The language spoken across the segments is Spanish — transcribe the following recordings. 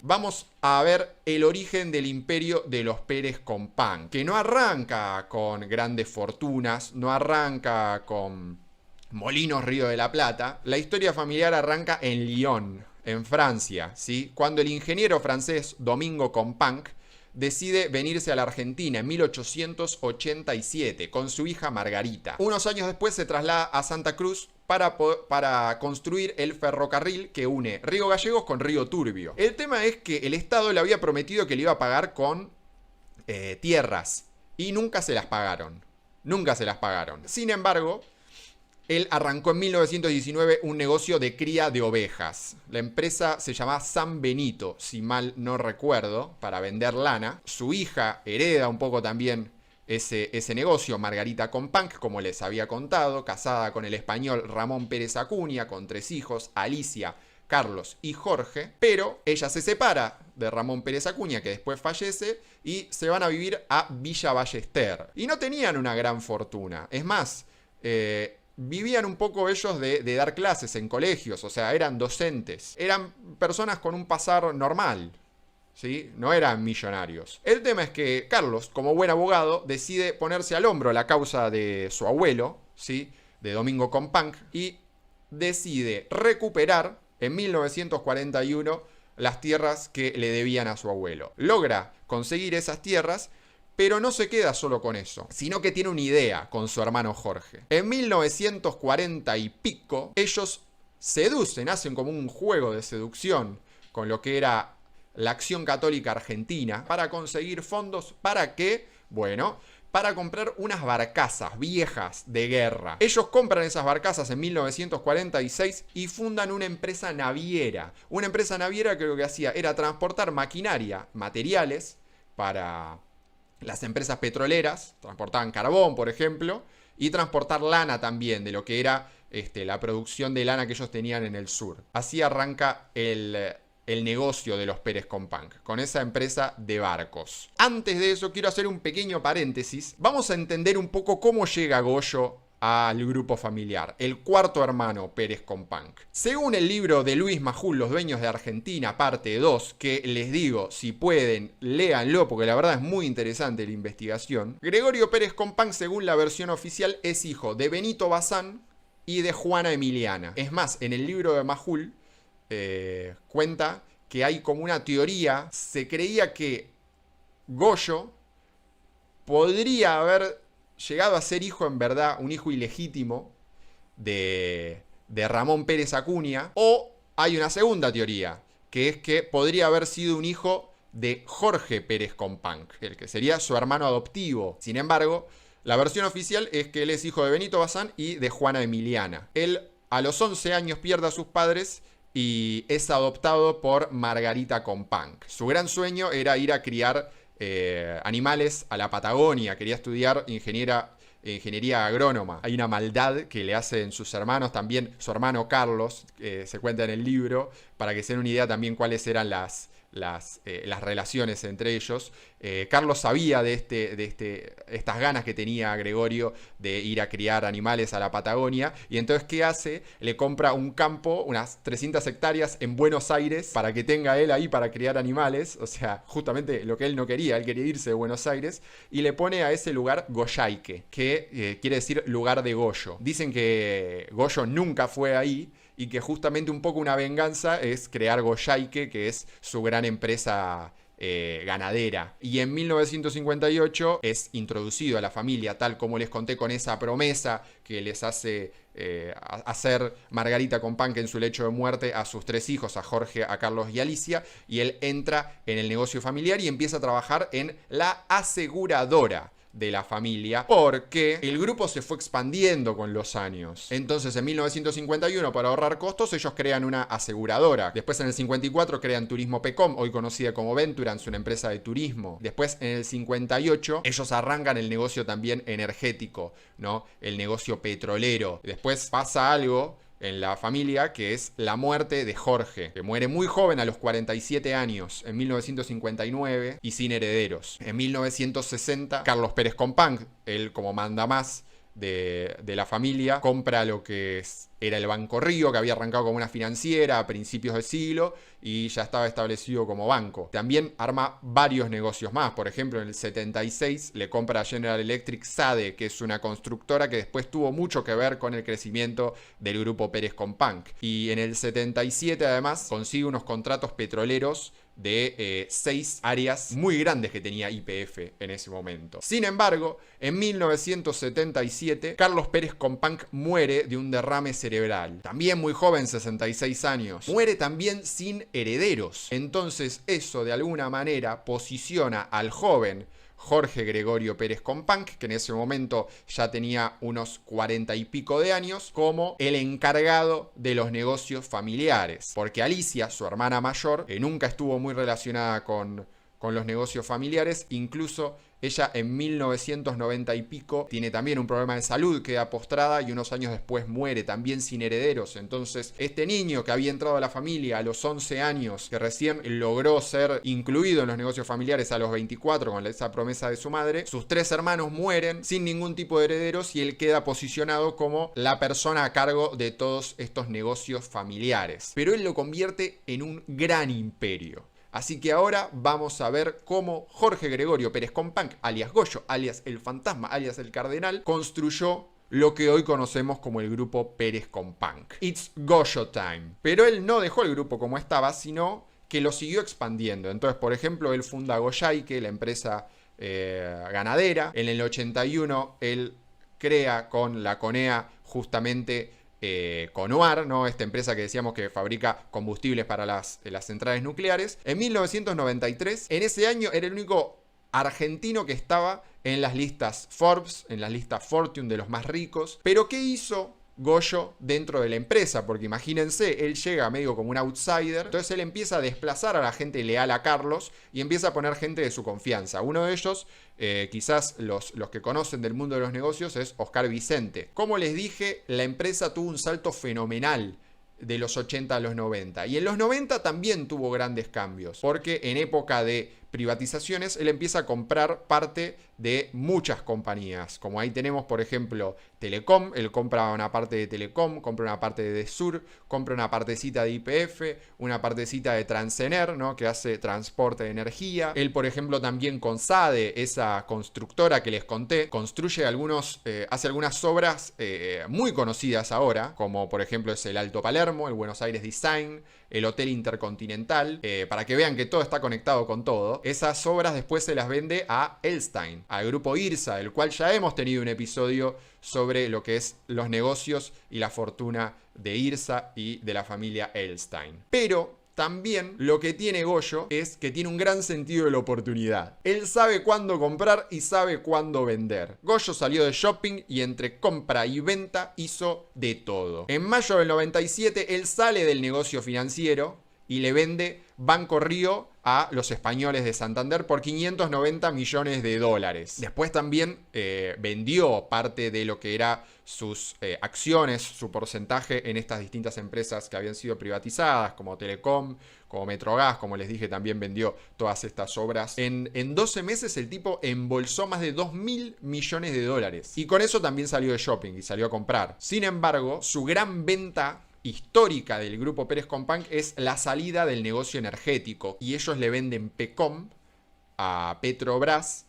vamos a ver el origen del imperio de los Pérez Compán, que no arranca con grandes fortunas, no arranca con Molinos Río de la Plata. La historia familiar arranca en Lyon, en Francia, ¿sí? Cuando el ingeniero francés Domingo Companc decide venirse a la Argentina en 1887 con su hija Margarita. Unos años después se traslada a Santa Cruz para construir el ferrocarril que une Río Gallegos con Río Turbio. El tema es que el Estado le había prometido que le iba a pagar con tierras y nunca se las pagaron. Nunca se las pagaron. Sin embargo, él arrancó en 1919 un negocio de cría de ovejas. La empresa se llamaba San Benito, si mal no recuerdo, para vender lana. Su hija hereda un poco también ese negocio, Margarita Companc, como les había contado, casada con el español Ramón Pérez Acuña, con 3 hijos, Alicia, Carlos y Jorge. Pero ella se separa de Ramón Pérez Acuña, que después fallece, y se van a vivir a Villa Ballester. Y no tenían una gran fortuna. Es más, vivían un poco ellos de dar clases en colegios, o sea, eran docentes. Eran personas con un pasar normal, ¿sí? No eran millonarios. El tema es que Carlos, como buen abogado, decide ponerse al hombro la causa de su abuelo, ¿sí? De Domingo Companc, y decide recuperar en 1941 las tierras que le debían a su abuelo. Logra conseguir esas tierras, pero no se queda solo con eso, sino que tiene una idea con su hermano Jorge. En 1940 y pico, ellos seducen, hacen como un juego de seducción con lo que era la Acción Católica Argentina para conseguir fondos. ¿Para qué? Bueno, para comprar unas barcazas viejas de guerra. Ellos compran esas barcazas en 1946 y fundan una empresa naviera. Una empresa naviera que lo que hacía era transportar maquinaria, materiales para las empresas petroleras, transportaban carbón, por ejemplo, y transportar lana también, de lo que era la producción de lana que ellos tenían en el sur. Así arranca el negocio de los Pérez Companc, con esa empresa de barcos. Antes de eso, quiero hacer un pequeño paréntesis. Vamos a entender un poco cómo llega Goyo al grupo familiar, el cuarto hermano Pérez Companc. Según el libro de Luis Majul, Los Dueños de Argentina, parte 2, que les digo, si pueden, léanlo, porque la verdad es muy interesante la investigación. Gregorio Pérez Companc, según la versión oficial, es hijo de Benito Bazán y de Juana Emiliana. Es más, en el libro de Majul cuenta que hay como una teoría, se creía que Goyo podría haber llegado a ser hijo, en verdad, un hijo ilegítimo de Ramón Pérez Acuña. O hay una segunda teoría, que es que podría haber sido un hijo de Jorge Pérez Companc, el que sería su hermano adoptivo. Sin embargo, la versión oficial es que él es hijo de Benito Bazán y de Juana Emiliana. Él a los 11 años pierde a sus padres y es adoptado por Margarita Companc. Su gran sueño era ir a criar animales a la Patagonia. Quería estudiar ingeniería agrónoma. Hay una maldad que le hacen sus hermanos, también su hermano Carlos, se cuenta en el libro, para que se den una idea también cuáles eran las relaciones entre ellos. Carlos sabía de estas ganas que tenía Gregorio de ir a criar animales a la Patagonia, y entonces ¿qué hace? Le compra un campo, unas 300 hectáreas en Buenos Aires, para que tenga él ahí para criar animales. O sea, justamente lo que él no quería, él quería irse de Buenos Aires, y le pone a ese lugar Goyaique, que quiere decir lugar de Goyo. Dicen que Goyo nunca fue ahí, y que justamente un poco una venganza es crear Goyaique, que es su gran empresa ganadera. Y en 1958 es introducido a la familia, tal como les conté, con esa promesa que les hace hacer Margarita Companc en su lecho de muerte a sus 3 hijos, a Jorge, a Carlos y Alicia, y él entra en el negocio familiar y empieza a trabajar en la aseguradora de la familia, porque el grupo se fue expandiendo con los años. Entonces, en 1951, para ahorrar costos, ellos crean una aseguradora. Después, en el 54, crean Turismo Pecom, hoy conocida como Venturance, una empresa de turismo. Después, en el 58, ellos arrancan el negocio también energético, ¿no? El negocio petrolero. Después pasa algo en la familia, que es la muerte de Jorge, que muere muy joven, a los 47 años, en 1959, y sin herederos. En 1960, Carlos Pérez Companc, él como mandamás de la familia, compra lo que era el Banco Río, que había arrancado como una financiera a principios del siglo y ya estaba establecido como banco. También arma varios negocios más. Por ejemplo, en el 76 le compra a General Electric SADE, que es una constructora que después tuvo mucho que ver con el crecimiento del grupo Pérez Companc. Y en el 77 además consigue unos contratos petroleros de 6 áreas muy grandes que tenía YPF en ese momento. Sin embargo, en 1977, Carlos Pérez Companc muere de un derrame cerebral. También muy joven, 66 años. Muere también sin herederos. Entonces eso de alguna manera posiciona al joven Jorge Gregorio Pérez Companc, que en ese momento ya tenía unos 40 y pico de años, como el encargado de los negocios familiares. Porque Alicia, su hermana mayor, nunca estuvo muy relacionada con los negocios familiares. Incluso ella en 1990 y pico tiene también un problema de salud, queda postrada y unos años después muere también sin herederos. Entonces este niño que había entrado a la familia a los 11 años, que recién logró ser incluido en los negocios familiares a los 24 con esa promesa de su madre, sus 3 hermanos mueren sin ningún tipo de herederos y él queda posicionado como la persona a cargo de todos estos negocios familiares. Pero él lo convierte en un gran imperio. Así que ahora vamos a ver cómo Jorge Gregorio Pérez Companc, alias Goyo, alias el fantasma, alias el cardenal, construyó lo que hoy conocemos como el grupo Pérez Companc. It's Goyo time. Pero él no dejó el grupo como estaba, sino que lo siguió expandiendo. Entonces, por ejemplo, él funda Goyaique, la empresa ganadera. En el 81 él crea con la CONEA justamente Conuar, ¿no? Esta empresa que decíamos que fabrica combustibles para las centrales nucleares. En 1993, en ese año era el único argentino que estaba en las listas Forbes, en las listas Fortune de los más ricos. Pero ¿qué hizo Goyo dentro de la empresa? Porque imagínense, él llega medio como un outsider, entonces él empieza a desplazar a la gente leal a Carlos y empieza a poner gente de su confianza. Uno de ellos, quizás los que conocen del mundo de los negocios, es Oscar Vicente. Como les dije, la empresa tuvo un salto fenomenal de los 80 a los 90. Y en los 90 también tuvo grandes cambios, porque en época de privatizaciones él empieza a comprar parte de muchas compañías. Como ahí tenemos, por ejemplo, Telecom. Él compra una parte de Telecom, compra una parte de Desur, compra una partecita de YPF, una partecita de Transener, ¿no? Que hace transporte de energía. Él, por ejemplo, también con SADE, esa constructora que les conté, construye hace algunas obras muy conocidas ahora, como por ejemplo es el Alto Palermo, el Buenos Aires Design, el Hotel Intercontinental, para que vean que todo está conectado con todo. Esas obras después se las vende a Elstein, al grupo IRSA, del cual ya hemos tenido un episodio sobre lo que es los negocios y la fortuna de IRSA y de la familia Elstein. Pero también lo que tiene Goyo es que tiene un gran sentido de la oportunidad. Él sabe cuándo comprar y sabe cuándo vender. Goyo salió de shopping y entre compra y venta hizo de todo. En mayo del 97 él sale del negocio financiero y le vende Banco Río a los españoles de Santander por 590 millones de dólares. Después también vendió parte de lo que era sus acciones, su porcentaje en estas distintas empresas que habían sido privatizadas, como Telecom, como Metrogas, como les dije, también vendió todas estas obras. En 12 meses el tipo embolsó más de 2.000 millones de dólares. Y con eso también salió de shopping y salió a comprar. Sin embargo, su gran venta histórica del grupo Pérez Companc es la salida del negocio energético, y ellos le venden Pecom a Petrobras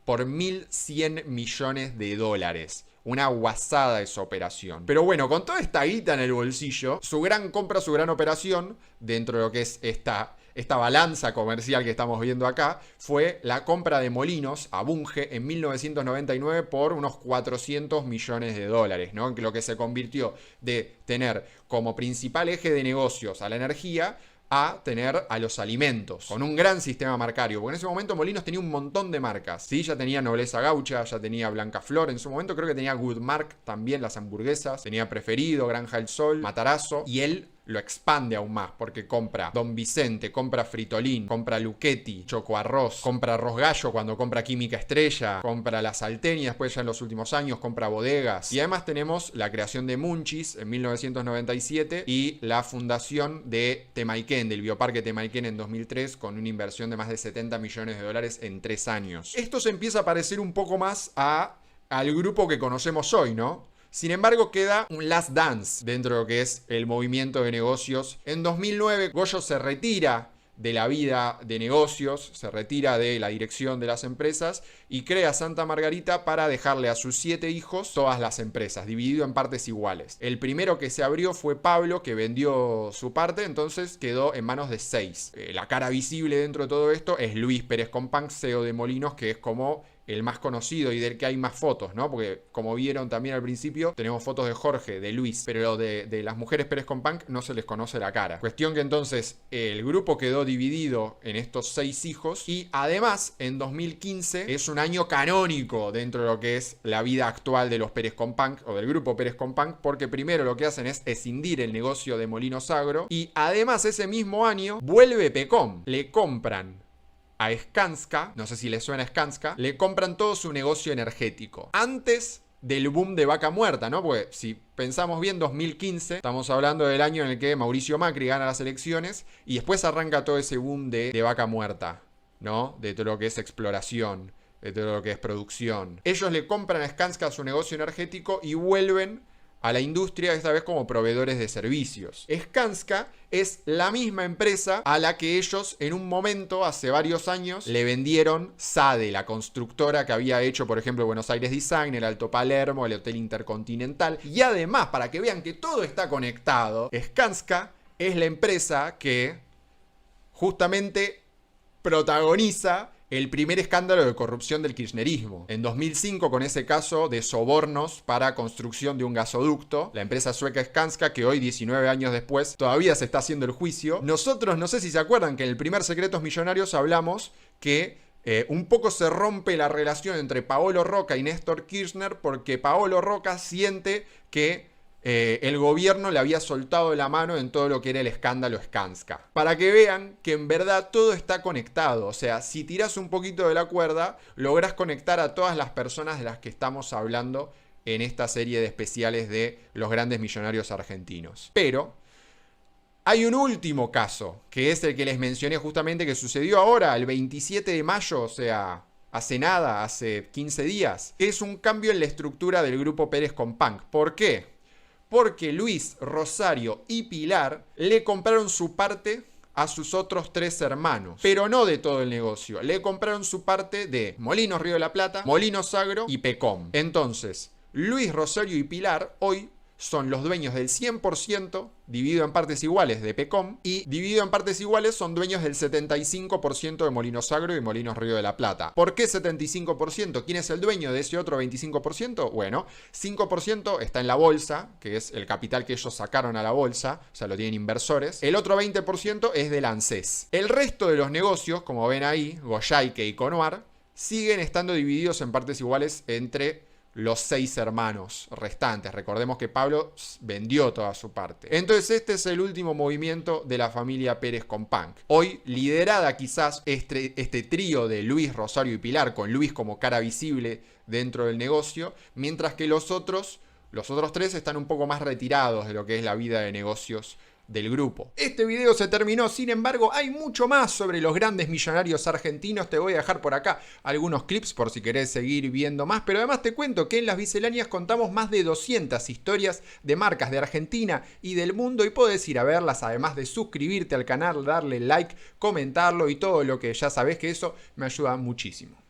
por 1.100 millones de dólares. Una guasada esa operación. Pero bueno, con toda esta guita en el bolsillo, su gran compra, su gran operación dentro de lo que es esta balanza comercial que estamos viendo acá, fue la compra de Molinos a Bunge en 1999 por unos 400 millones de dólares, ¿no? Lo que se convirtió de tener como principal eje de negocios a la energía a tener a los alimentos, con un gran sistema marcario, porque en ese momento Molinos tenía un montón de marcas, ¿sí? Ya tenía Nobleza Gaucha, ya tenía Blanca Flor, en su momento creo que tenía Goodmark también, las hamburguesas, tenía Preferido, Granja del Sol, Matarazzo, y él lo expande aún más, porque compra Don Vicente, compra Fritolín, compra Luchetti, Choco Arroz, compra Arroz Gallo cuando compra Química Estrella, compra La Salteña, después ya en los últimos años compra Bodegas. Y además tenemos la creación de Munchies en 1997 y la fundación de Temaiken, del Bioparque Temaiken en 2003, con una inversión de más de 70 millones de dólares en 3 años. Esto se empieza a parecer un poco más al grupo que conocemos hoy, ¿no? Sin embargo, queda un last dance dentro de lo que es el movimiento de negocios. En 2009, Goyo se retira de la vida de negocios, se retira de la dirección de las empresas y crea Santa Margarita para dejarle a sus 7 hijos todas las empresas, dividido en partes iguales. El primero que se abrió fue Pablo, que vendió su parte, entonces quedó en manos de 6. La cara visible dentro de todo esto es Luis Pérez Companc, CEO de Molinos, que es como el más conocido y del que hay más fotos, ¿no? Porque como vieron también al principio, tenemos fotos de Jorge, de Luis, pero de las mujeres Pérez Companc no se les conoce la cara. Cuestión que entonces el grupo quedó dividido en estos 6 hijos y además en 2015 es un año canónico dentro de lo que es la vida actual de los Pérez Companc o del grupo Pérez Companc, porque primero lo que hacen es escindir el negocio de Molinos Agro y además ese mismo año vuelve Pecom. Le compran a Skanska, no sé si les suena Skanska, le compran todo su negocio energético. Antes del boom de Vaca Muerta, ¿no? Porque si pensamos bien, 2015, estamos hablando del año en el que Mauricio Macri gana las elecciones y después arranca todo ese boom de Vaca Muerta, ¿no? De todo lo que es exploración, de todo lo que es producción. Ellos le compran a Skanska su negocio energético y vuelven a la industria, esta vez como proveedores de servicios. Skanska es la misma empresa a la que ellos en un momento, hace varios años, le vendieron SADE, la constructora que había hecho, por ejemplo, Buenos Aires Design, el Alto Palermo, el Hotel Intercontinental. Y además, para que vean que todo está conectado, Skanska es la empresa que justamente protagoniza el primer escándalo de corrupción del kirchnerismo. En 2005, con ese caso de sobornos para construcción de un gasoducto, la empresa sueca Skanska, que hoy, 19 años después, todavía se está haciendo el juicio. Nosotros, no sé si se acuerdan, que en el primer Secretos Millonarios hablamos que un poco se rompe la relación entre Paolo Roca y Néstor Kirchner porque Paolo Roca siente que el gobierno le había soltado la mano en todo lo que era el escándalo Skanska. Para que vean que en verdad todo está conectado. O sea, si tirás un poquito de la cuerda, lográs conectar a todas las personas de las que estamos hablando en esta serie de especiales de los grandes millonarios argentinos. Pero hay un último caso, que es el que les mencioné justamente, que sucedió ahora, el 27 de mayo, o sea, hace nada, hace 15 días. Que es un cambio en la estructura del grupo Pérez Companc. ¿Por qué? Porque Luis, Rosario y Pilar le compraron su parte a sus otros 3 hermanos. Pero no de todo el negocio. Le compraron su parte de Molinos Río de la Plata, Molinos Agro y Pecom. Entonces, Luis, Rosario y Pilar hoy son los dueños del 100%, dividido en partes iguales, de Pecom, y dividido en partes iguales son dueños del 75% de Molinos Agro y Molinos Río de la Plata. ¿Por qué 75%? ¿Quién es el dueño de ese otro 25%? Bueno, 5% está en la bolsa, que es el capital que ellos sacaron a la bolsa, o sea, lo tienen inversores. El otro 20% es del ANSES. El resto de los negocios, como ven ahí, Goyaique y Conoar, siguen estando divididos en partes iguales entre los 6 hermanos restantes. Recordemos que Pablo vendió toda su parte. Entonces este es el último movimiento de la familia Pérez Companc. Hoy liderada quizás este trío de Luis, Rosario y Pilar, con Luis como cara visible dentro del negocio, mientras que los otros 3 están un poco más retirados de lo que es la vida de negocios del grupo. Este video se terminó, sin embargo hay mucho más sobre los grandes millonarios argentinos. Te voy a dejar por acá algunos clips por si querés seguir viendo más, pero además te cuento que en Las Misceláneas contamos más de 200 historias de marcas de Argentina y del mundo y podés ir a verlas, además de suscribirte al canal, darle like, comentarlo y todo lo que ya sabés, que eso me ayuda muchísimo.